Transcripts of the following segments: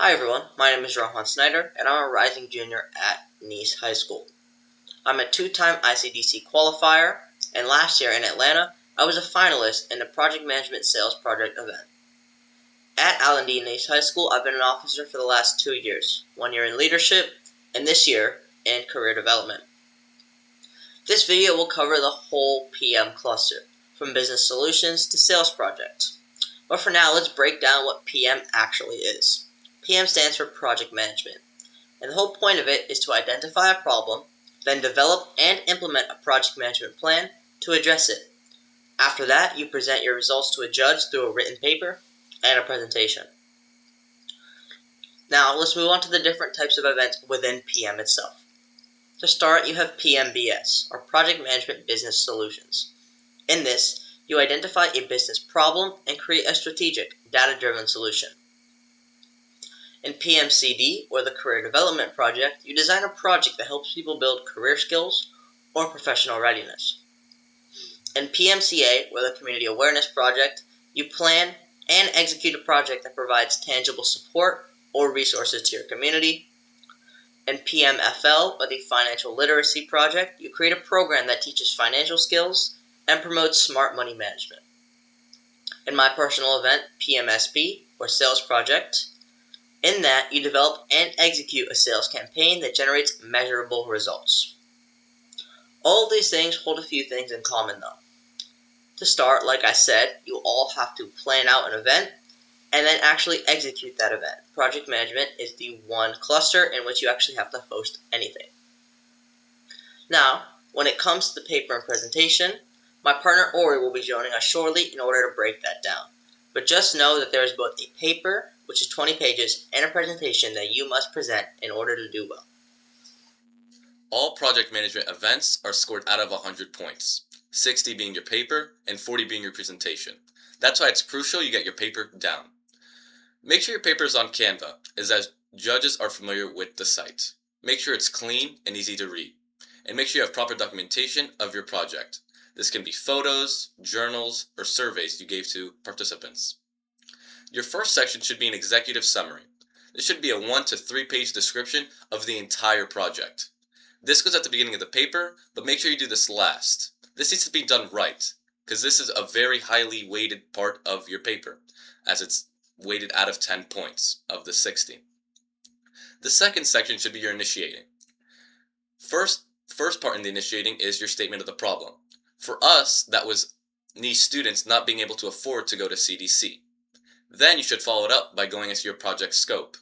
Hi everyone, my name is Rohan Snyder, and I'm a rising junior at Nice High School. I'm a two-time ICDC qualifier, and last year in Atlanta, I was a finalist in the Project Management Sales Project event. At Allen D. Nice High School, I've been an officer for the last 2 years, 1 year in leadership, and this year in career development. This video will cover the whole PM cluster, from business solutions to sales projects. But for now, let's break down what PM actually is. PM stands for Project Management, and the whole point of it is to identify a problem, then develop and implement a project management plan to address it. After that, you present your results to a judge through a written paper and a presentation. Now, let's move on to the different types of events within PM itself. To start, you have PMBS, or Project Management Business Solutions. In this, you identify a business problem and create a strategic, data-driven solution. In PMCD, or the Career Development Project, you design a project that helps people build career skills or professional readiness. In PMCA, or the Community Awareness Project, you plan and execute a project that provides tangible support or resources to your community. In PMFL, or the Financial Literacy Project, you create a program that teaches financial skills and promotes smart money management. In my personal event, PMSP, or Sales Project, in that, you develop and execute a sales campaign that generates measurable results. All of these things hold a few things in common though. To start, like I said, you all have to plan out an event and then actually execute that event. Project management is the one cluster in which you actually have to host anything. Now, when it comes to the paper and presentation, my partner Ori will be joining us shortly in order to break that down. But just know that there is both a paper, which is 20 pages, and a presentation that you must present in order to do well. All project management events are scored out of 100 points, 60 being your paper and 40 being your presentation. That's why it's crucial you get your paper down. Make sure your paper is on Canva, as judges are familiar with the site. Make sure it's clean and easy to read. And make sure you have proper documentation of your project. This can be photos, journals, or surveys you gave to participants. Your first section should be an executive summary. This should be a 1 to 3 page description of the entire project. This goes at the beginning of the paper, but make sure you do this last. This needs to be done right, because this is a very highly weighted part of your paper, as it's weighted out of 10 points of the 60. The second section should be your initiating. First part in the initiating is your statement of the problem. For us, that was Nice students not being able to afford to go to CDC. Then you should follow it up by going into your project scope.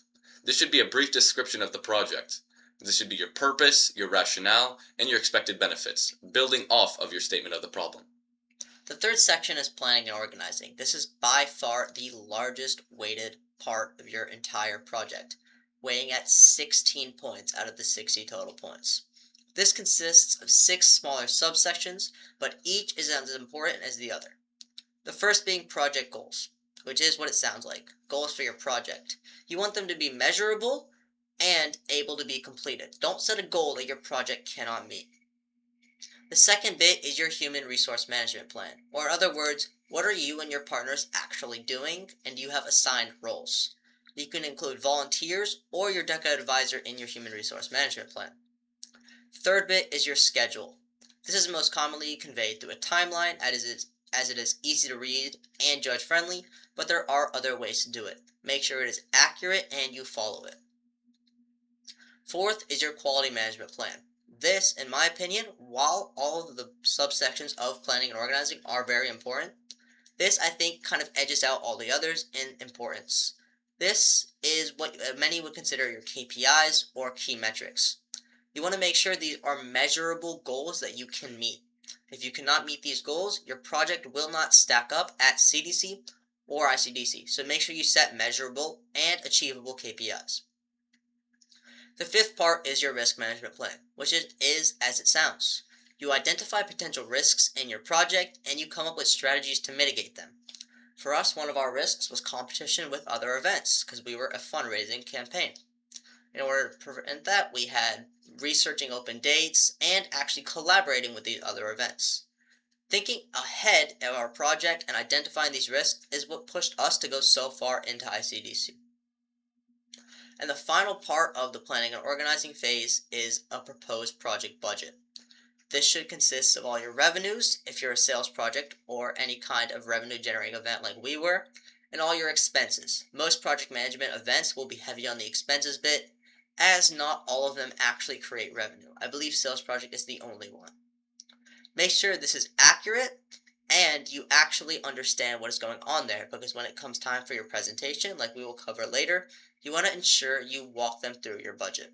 This should be a brief description of the project. This should be your purpose, your rationale, and your expected benefits, building off of your statement of the problem. The third section is planning and organizing. This is by far the largest weighted part of your entire project, weighing at 16 points out of the 60 total points. This consists of 6 smaller subsections, but each is as important as the other. The first being project goals, which is what it sounds like, goals for your project. You want them to be measurable and able to be completed. Don't set a goal that your project cannot meet. The second bit is your human resource management plan, or in other words, what are you and your partners actually doing, and do you have assigned roles? You can include volunteers or your DECA advisor in your human resource management plan. The third bit is your schedule. This is most commonly conveyed through a timeline as it is easy to read and judge friendly, but there are other ways to do it. Make sure it is accurate and you follow it. Fourth is your quality management plan. This, in my opinion, while all of the subsections of planning and organizing are very important, this I think kind of edges out all the others in importance. This is what many would consider your KPIs or key metrics. You want to make sure these are measurable goals that you can meet. If you cannot meet these goals, your project will not stack up at CDC or ICDC, so make sure you set measurable and achievable KPIs. The fifth part is your risk management plan, which is as it sounds. You identify potential risks in your project and you come up with strategies to mitigate them. For us, one of our risks was competition with other events because we were a fundraising campaign. In order to prevent that, we had researching open dates and actually collaborating with these other events. Thinking ahead of our project and identifying these risks is what pushed us to go so far into ICDC. And the final part of the planning and organizing phase is a proposed project budget. This should consist of all your revenues, if you're a sales project or any kind of revenue generating event like we were, and all your expenses. Most project management events will be heavy on the expenses bit, as not all of them actually create revenue. I believe sales project is the only one. Make sure this is accurate and you actually understand what is going on there, because when it comes time for your presentation, like we will cover later, you want to ensure you walk them through your budget.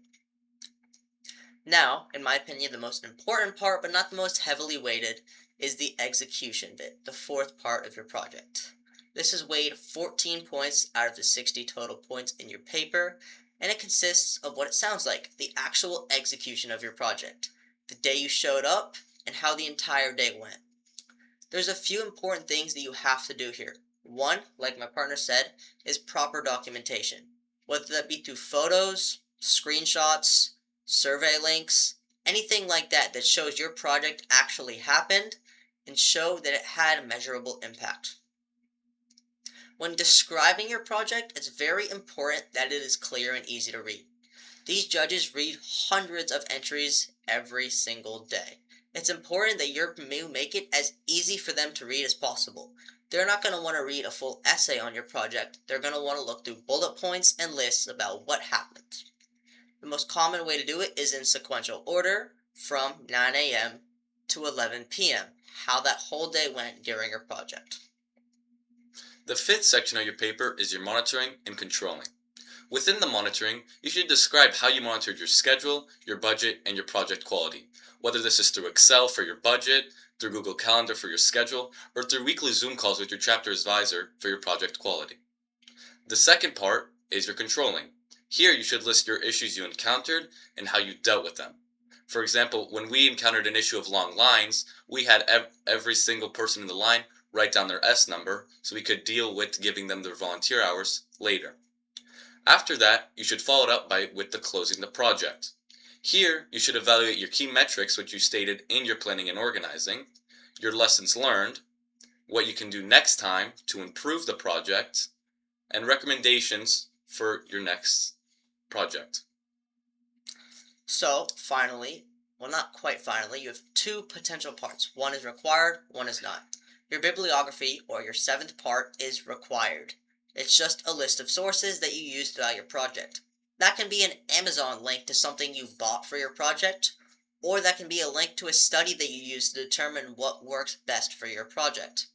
Now, in my opinion, the most important part, but not the most heavily weighted, is the execution bit, the fourth part of your project. This is weighed 14 points out of the 60 total points in your paper, and it consists of what it sounds like, the actual execution of your project, the day you showed up, and how the entire day went. There's a few important things that you have to do here. One, like my partner said, is proper documentation, whether that be through photos, screenshots, survey links, anything like that that shows your project actually happened and show that it had a measurable impact. When describing your project, it's very important that it is clear and easy to read. These judges read hundreds of entries every single day. It's important that you make it as easy for them to read as possible. They're not going to want to read a full essay on your project. They're going to want to look through bullet points and lists about what happened. The most common way to do it is in sequential order from 9 a.m. to 11 p.m., how that whole day went during your project. The fifth section of your paper is your monitoring and controlling. Within the monitoring, you should describe how you monitored your schedule, your budget, and your project quality, whether this is through Excel for your budget, through Google Calendar for your schedule, or through weekly Zoom calls with your chapter advisor for your project quality. The second part is your controlling. Here you should list your issues you encountered and how you dealt with them. For example, when we encountered an issue of long lines, we had every single person in the line write down their S number so we could deal with giving them their volunteer hours later. After that, you should follow it up with the closing the project. Here, you should evaluate your key metrics which you stated in your planning and organizing, your lessons learned, what you can do next time to improve the project, and recommendations for your next project. So, finally, well, not quite finally, you have two potential parts. One is required, one is not. Your bibliography, or your seventh part, is required. It's just a list of sources that you use throughout your project. That can be an Amazon link to something you bought for your project, or that can be a link to a study that you use to determine what works best for your project.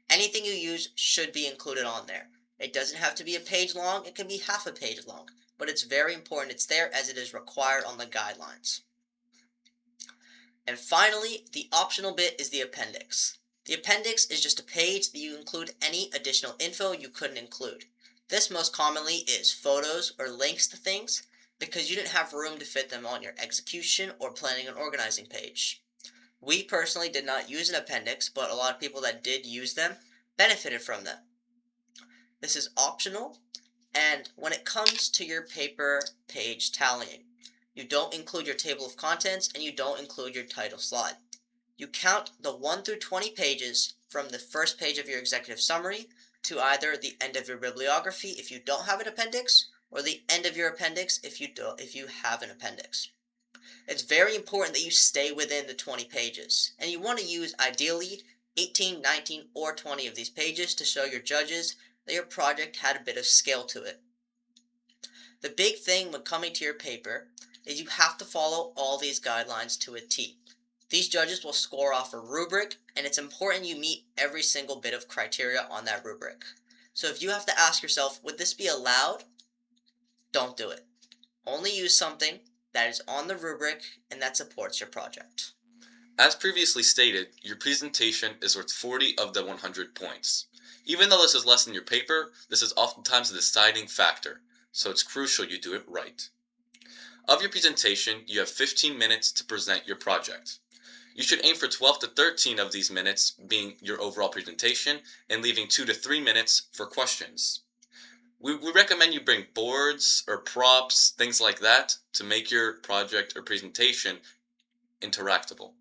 Anything you use should be included on there. It doesn't have to be a page long, it can be half a page long, but it's very important it's there as it is required on the guidelines. And finally, the optional bit is the appendix. The appendix is just a page that you include any additional info you couldn't include. This most commonly is photos or links to things because you didn't have room to fit them on your execution or planning and organizing page. We personally did not use an appendix, but a lot of people that did use them benefited from them. This is optional, and when it comes to your paper page tallying, you don't include your table of contents and you don't include your title slide. You count the 1 through 20 pages from the first page of your executive summary to either the end of your bibliography if you don't have an appendix, or the end of your appendix if you have an appendix. It's very important that you stay within the 20 pages, and you want to use ideally 18, 19, or 20 of these pages to show your judges that your project had a bit of scale to it. The big thing when coming to your paper is you have to follow all these guidelines to a T. These judges will score off a rubric, and it's important you meet every single bit of criteria on that rubric. So if you have to ask yourself, would this be allowed? Don't do it. Only use something that is on the rubric and that supports your project. As previously stated, your presentation is worth 40 of the 100 points. Even though this is less than your paper, this is oftentimes a deciding factor, so it's crucial you do it right. Of your presentation, you have 15 minutes to present your project. You should aim for 12 to 13 of these minutes being your overall presentation and leaving 2 to 3 minutes for questions. We recommend you bring boards or props, things like that, to make your project or presentation interactable.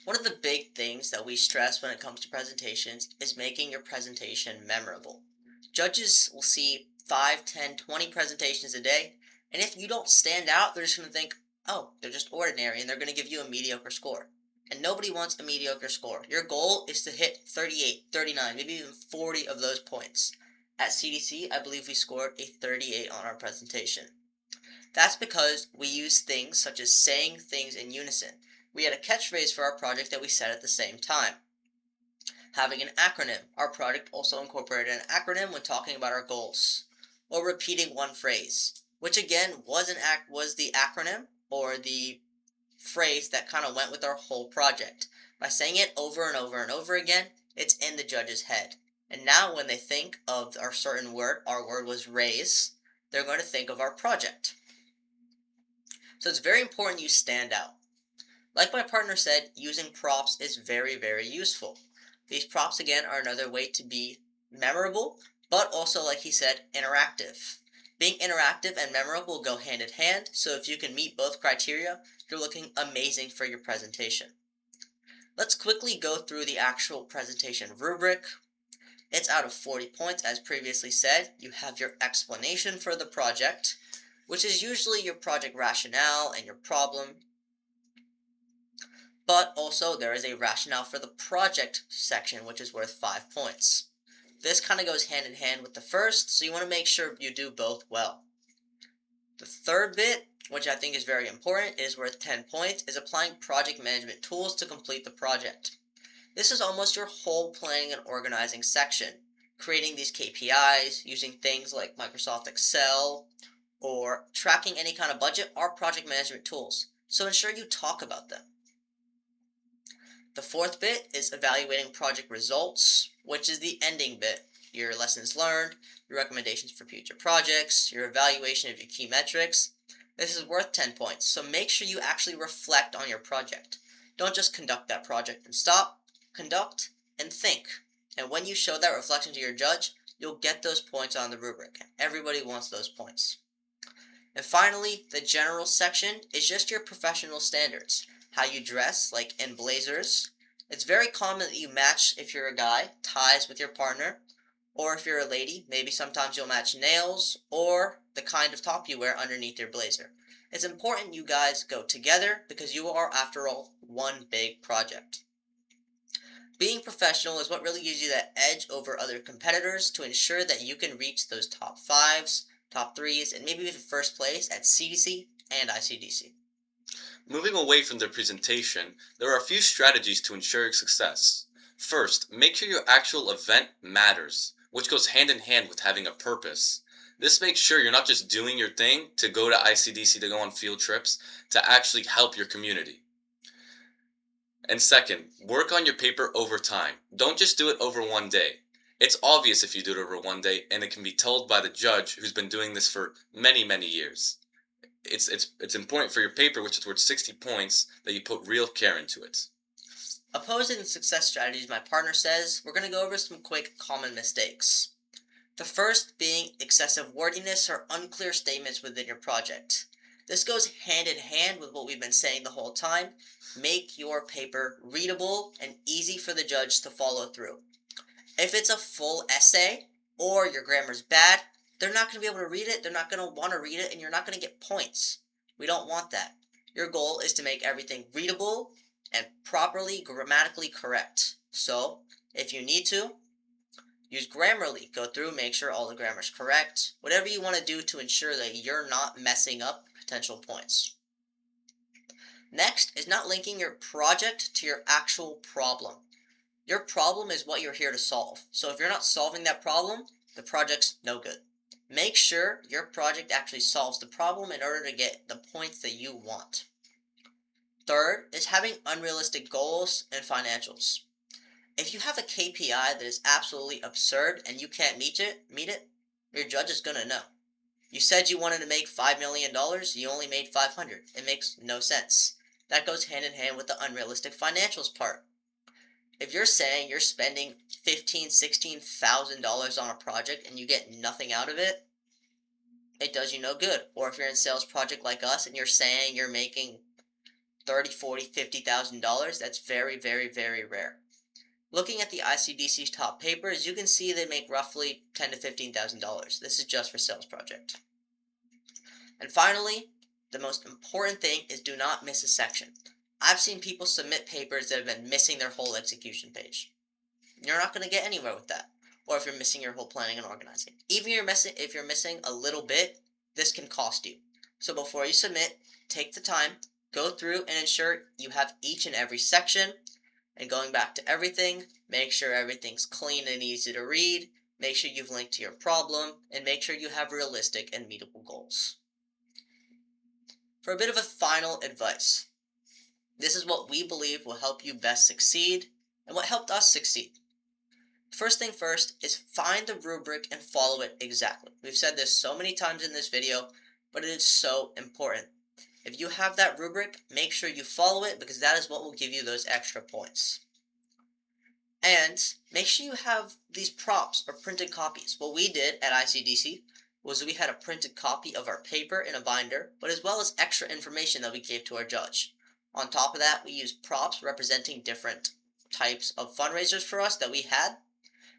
One of the big things that we stress when it comes to presentations is making your presentation memorable. Judges will see 5, 10, 20 presentations a day. And if you don't stand out, they're just going to think, oh, they're just ordinary, and they're going to give you a mediocre score. And nobody wants a mediocre score. Your goal is to hit 38, 39, maybe even 40 of those points. At CDC, I believe we scored a 38 on our presentation. That's because we use things such as saying things in unison. We had a catchphrase for our project that we said at the same time. Having an acronym. Our project also incorporated an acronym when talking about our goals. Or repeating one phrase, which again was the acronym or the phrase that kind of went with our whole project. By saying it over and over and over again, it's in the judge's head. And now when they think of our certain word, our word was raise, they're going to think of our project. So it's very important you stand out. Like my partner said, using props is very, very useful. These props again are another way to be memorable, but also, like he said, interactive. Being interactive and memorable go hand in hand, so if you can meet both criteria, you're looking amazing for your presentation. Let's quickly go through the actual presentation rubric. It's out of 40 points, as previously said. You have your explanation for the project, which is usually your project rationale and your problem. But also there is a rationale for the project section, which is worth 5 points. This kind of goes hand in hand with the first, so you want to make sure you do both well. The third bit, which I think is very important, is worth 10 points, is applying project management tools to complete the project. This is almost your whole planning and organizing section. Creating these KPIs, using things like Microsoft Excel, or tracking any kind of budget are project management tools, so ensure you talk about them. The fourth bit is evaluating project results, which is the ending bit. Your lessons learned, your recommendations for future projects, your evaluation of your key metrics. This is worth 10 points, so make sure you actually reflect on your project. Don't just conduct that project and stop. Conduct and think. And when you show that reflection to your judge, you'll get those points on the rubric. Everybody wants those points. And finally, the general section is just your professional standards. How you dress, like in blazers. It's very common that you match, if you're a guy, ties with your partner. Or if you're a lady, maybe sometimes you'll match nails or the kind of top you wear underneath your blazer. It's important you guys go together because you are, after all, one big project. Being professional is what really gives you that edge over other competitors to ensure that you can reach those top 5s, top 3s, and maybe even first place at CDC and ICDC. Moving away from the presentation, there are a few strategies to ensure success. First, make sure your actual event matters, which goes hand in hand with having a purpose. This makes sure you're not just doing your thing to go to ICDC, to go on field trips, to actually help your community. And second, work on your paper over time. Don't just do it over one day. It's obvious if you do it over one day, and it can be told by the judge who's been doing this for many, many years. It's important for your paper, which is worth 60 points, that you put real care into it. Opposing the success strategies my partner says, we're going to go over some quick common mistakes. The first being excessive wordiness or unclear statements within your project. This goes hand in hand with what we've been saying the whole time. Make your paper readable and easy for the judge to follow through. If it's a full essay or your grammar's bad, they're not going to be able to read it, they're not going to want to read it, and you're not going to get points. We don't want that. Your goal is to make everything readable and properly grammatically correct. So, if you need to, use Grammarly. Go through, make sure all the grammar's correct. Whatever you want to do to ensure that you're not messing up potential points. Next is not linking your project to your actual problem. Your problem is what you're here to solve. So if you're not solving that problem, the project's no good. Make sure your project actually solves the problem in order to get the points that you want. Third is having unrealistic goals and financials. If you have a KPI that is absolutely absurd and you can't meet it, your judge is going to know. You said you wanted to make $5 million, you only made 500. It makes no sense. That goes hand in hand with the unrealistic financials part. If you're saying you're spending $15,000, $16,000 on a project and you get nothing out of it, it does you no good. Or if you're in a sales project like us and you're saying you're making $30,000, $40,000, $50,000, that's very, very, very rare. Looking at the ICDC's top papers, you can see they make roughly $10,000 to $15,000. This is just for sales project. And finally, the most important thing is do not miss a section. I've seen people submit papers that have been missing their whole execution page. You're not going to get anywhere with that. Or if you're missing your whole planning and organizing. Even if you're missing a little bit, this can cost you. So before you submit, take the time, go through and ensure you have each and every section. And going back to everything, make sure everything's clean and easy to read, make sure you've linked to your problem, and make sure you have realistic and meetable goals. For a bit of a final advice, this is what we believe will help you best succeed, and what helped us succeed. First thing first is find the rubric and follow it exactly. We've said this so many times in this video, but it is so important. If you have that rubric, make sure you follow it because that is what will give you those extra points. And make sure you have these props or printed copies. What we did at ICDC was we had a printed copy of our paper in a binder, but as well as extra information that we gave to our judge. On top of that, we used props representing different types of fundraisers for us that we had,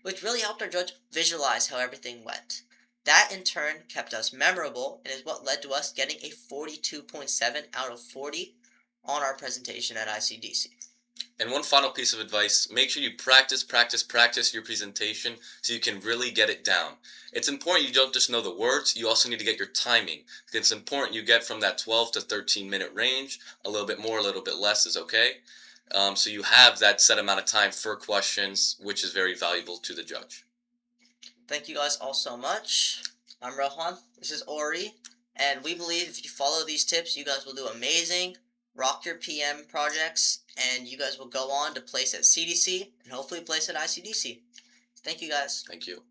which really helped our judge visualize how everything went. That in turn kept us memorable and is what led to us getting a 42.7 out of 40 on our presentation at ICDC. And one final piece of advice, make sure you practice your presentation so you can really get it down. It's important you don't just know the words, you also need to get your timing. It's important you get from that 12 to 13 minute range, a little bit more, a little bit less is okay. So you have that set amount of time for questions, which is very valuable to the judge. Thank you guys all so much. I'm Rohan, this is Ori, and we believe if you follow these tips, you guys will do amazing, rock your PM projects, and you guys will go on to place at CDC and hopefully place at ICDC. Thank you guys. Thank you.